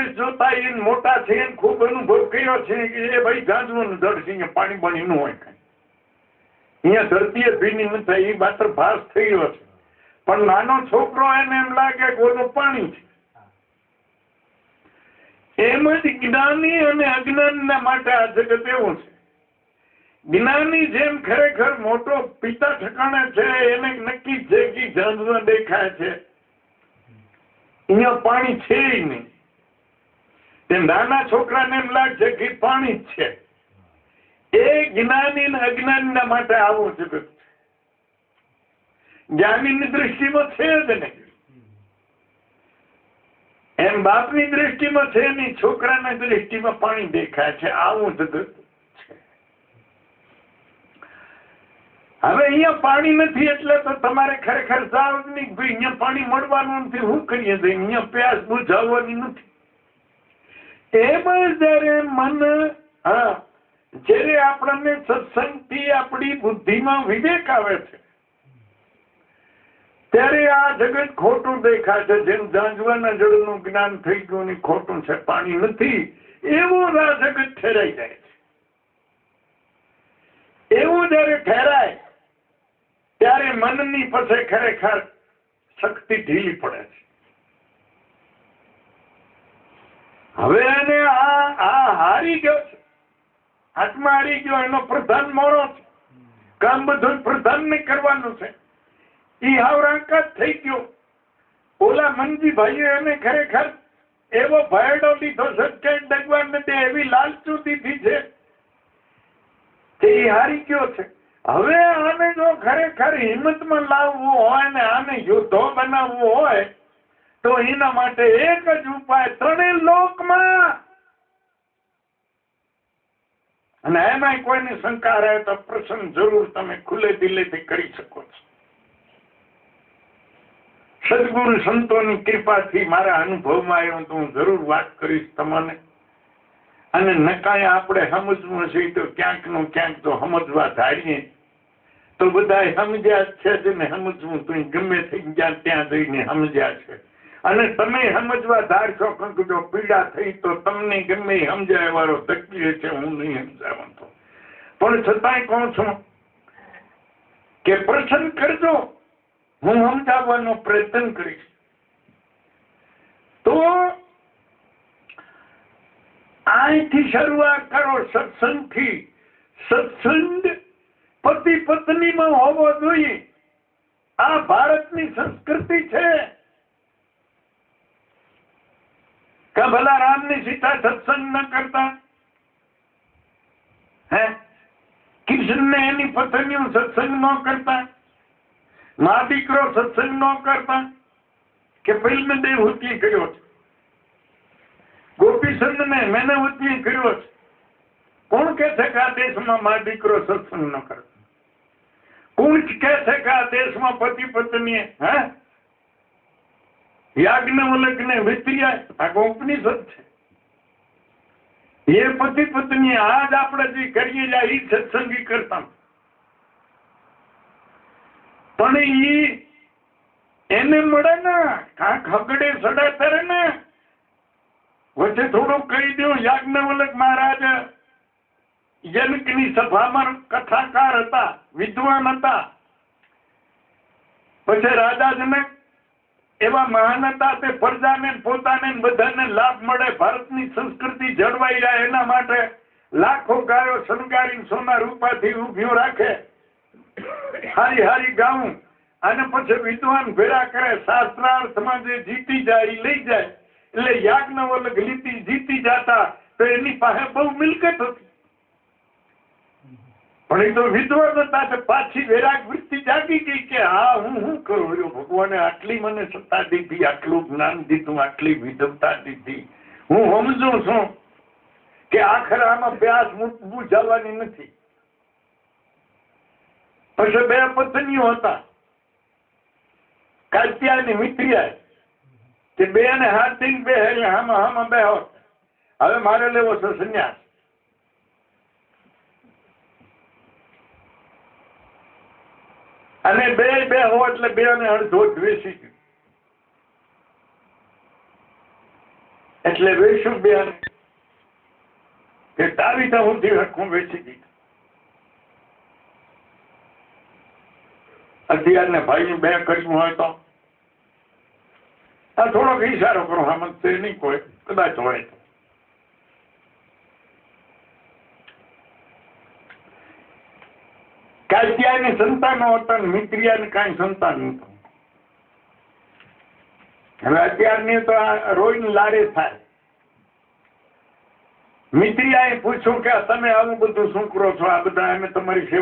વર્ષ જોતા એ મોટા છે એને ખૂબ અનુભવ કર્યો છે કે એ ભાઈ જાંજવાનું જળ છે, અહીંયા પાણી પાણી ન હોય કઈ, અહીંયા ધરતીએ ભીની ન થાય, એ માત્ર ભાસ થઈ ગયો છે. પણ નાનો છોકરો એને એમ લાગે કે ઓલું પાણી છે. એમ જ જ્ઞાની અને અજ્ઞાનના માટે આ જગત એવું છે. જ્ઞાની જેમ ખરેખર મોટો પિતા ઠકાણે છે, એને નક્કી છે કે જાંજવા દેખાય છે, અહીંયા પાણી છે નહીં. તે નાના છોકરાને એમ લાગે કે પાણી જ છે. એ જ્ઞાની અને અજ્ઞાનના માટે આવું જગત છે. જ્ઞાનીની દ્રષ્ટિમાં છે જ નહીં, એમ બાપની દ્રષ્ટિમાં છે નહીં, છોકરાના દ્રષ્ટિમાં પાણી દેખાય છે. આવું જગત છે. હવે અહીંયા પાણી નથી એટલે તો તમારે ખરેખર જાવ જ નહીં, ભાઈ અહીંયા પાણી મળવાનું નથી, શું કરીએ છીએ, અહીંયા પ્યાસ બુઝાવવાની નથી. એમાં જયારે મન જયારે આપણને સત્સંગથી આપણી બુદ્ધિમાં વિવેક આવે છે ત્યારે આ જગત ખોટું દેખાય છે. જેમ જાંજવાના જળનું જ્ઞાન થઈ ગયું ને ખોટું છે, પાણી નથી, એવું આ જગત ઠેરાઈ જાય છે. એવું જયારે ઠેરાય ત્યારે મનની પાસે ખરેખર શક્તિ ઢીલી પડે છે. હવે એને આ હારી ગયો છે, આત્મા હારી ગયો, એનો પ્રધાન મોરો છે, કામ બધું પ્રધાન ને કરવાનું છે. ઈ હાવરાંકત થઈ ગયો. ઓલા મનજી ભાઈએ એને ખરેખર એવો ભયડો લીધો છે કે ડગવા નથી, એવી લાલચુ દીધી છે કે ઈ હારી ગયો છે. હવે આને જો ખરેખર હિંમતમાં લાવવું હોય ને આને યોદ્ધો બનાવવું હોય તો એના માટે એક જ ઉપાય, ત્રણેય લોકમાં. અને એમાં કોઈને શંકા રહે તો પ્રસન્ન જરૂર તમે ખુલ્લે દિલેથી કરી શકો છો. સદગુરુ સંતોની કૃપાથી મારા અનુભવમાં આવ્યો તો હું જરૂર વાત કરીશ તમને. અને નકાય આપણે સમજવું છે તો ક્યાંક નું ક્યાંક તો સમજવા ધારીએ તો બધા સમજ્યા છે જ ને, સમજવું તો ગમે થઈ ગયા ત્યાં જઈને સમજ્યા છે. અને તમે સમજવા ધારશો કે જો પીડા થઈ તો તમને ગમે સમજાય વાળો ધકી છે, હું નહીં સમજાવતો. પણ છતાંય કહું છું કે પ્રસન્ન કરજો, હું સમજાવવાનો પ્રયત્ન કરીશ. તો અહીંથી શરૂઆત કરો સત્સંગથી. સત્સંગ પતિ પત્નીમાં હોવો જોઈએ. આ ભારતની સંસ્કૃતિ છે કે ભલા રામની સીતા સત્સંગ ન કરતા, હે કૃષ્ણને એની પત્નીઓ સત્સંગ ન કરતા, મા દીકરો સત્સંગ ન કરતા, કે ફિલ્મ દેવહૂતિ કર્યો છે, ગોપીચંદને મેનવતી કર્યો છે. કોણ કે છે કે આ દેશમાં મા દીકરો સત્સંગ ન કરતા? કોણ કે છે કે આ દેશમાં પતિ પત્ની યાજ્ઞવલ્ક્યને વિતર્યા? આ ઉપનિષદ છે. એ પતિ પત્ની આજ આપણે જે કરીએ જાય એ સત્સંગી કરતા. પણ એને મળે ને કાંક હગડે સડે ત્યારે ને વચ્ચે થોડુંક કહી દો. યાજ્ઞવલ્ક મહારાજ જનકની સભામાં કથાકાર હતા, વિદ્વાન હતા. પછી રાજા જનક એવા મહાન હતા, તે પ્રજાને પોતાને બધાને લાભ મળે, ભારતની સંસ્કૃતિ જળવાઈ જાય એના માટે લાખો ગાયો શણગારી સોના રૂપાથી ઉભ્યો રાખે, હારી હારી ગાવું, અને પછી વિદ્વાન ભેળા કરે, શાસ્ત્રાર્થમાં જે જીતી જાય એ લઈ જાય. એટલે યાજ્ઞવલ્ક જીતી જતા તો એની પાસે બહુ મિલકત હતી. પણ એ તો વિદ્વાન હતા તો પાછી વૈરાગ વૃત્તિ જાગી ગઈ કે હા હું કરું છું, ભગવાને આટલી મને સત્તા દીધી, આટલું જ્ઞાન દીધું, આટલી વિધવતા દીધી, હું સમજુ છું કે આખરે આમાં પ્યાસ બુઝાવવાની નથી. પછી બે પત્નીઓ હતા, કાત્યા ને મિત્રિયા, તે બે ને હાથી બે હામાં બે હોત. હવે મારે લેવો છે સંન્યાસ. અને બે હો એટલે બે ને અડધો દ્વેષી ગયું. એટલે વેશું બેન કે તારી તો હું હરખું વેચી દીધું. અત્યારને ભાઈ બે કર્યું હોય તો આ થોડોક ઈશારો કરો, સમજશે નહીં કોઈ, કદાચ હોય તો. કાત્યાની સંતાનો હતા, મિત્રિયાને કાંઈ સંતાન નહોતું. હવે અત્યારની તો આ રોઈને લારે થાય. મિત્રિયાએ પૂછ્યું કે તમે આવું બધું શું કરો છો? આ બધા અમે તમારી સેવા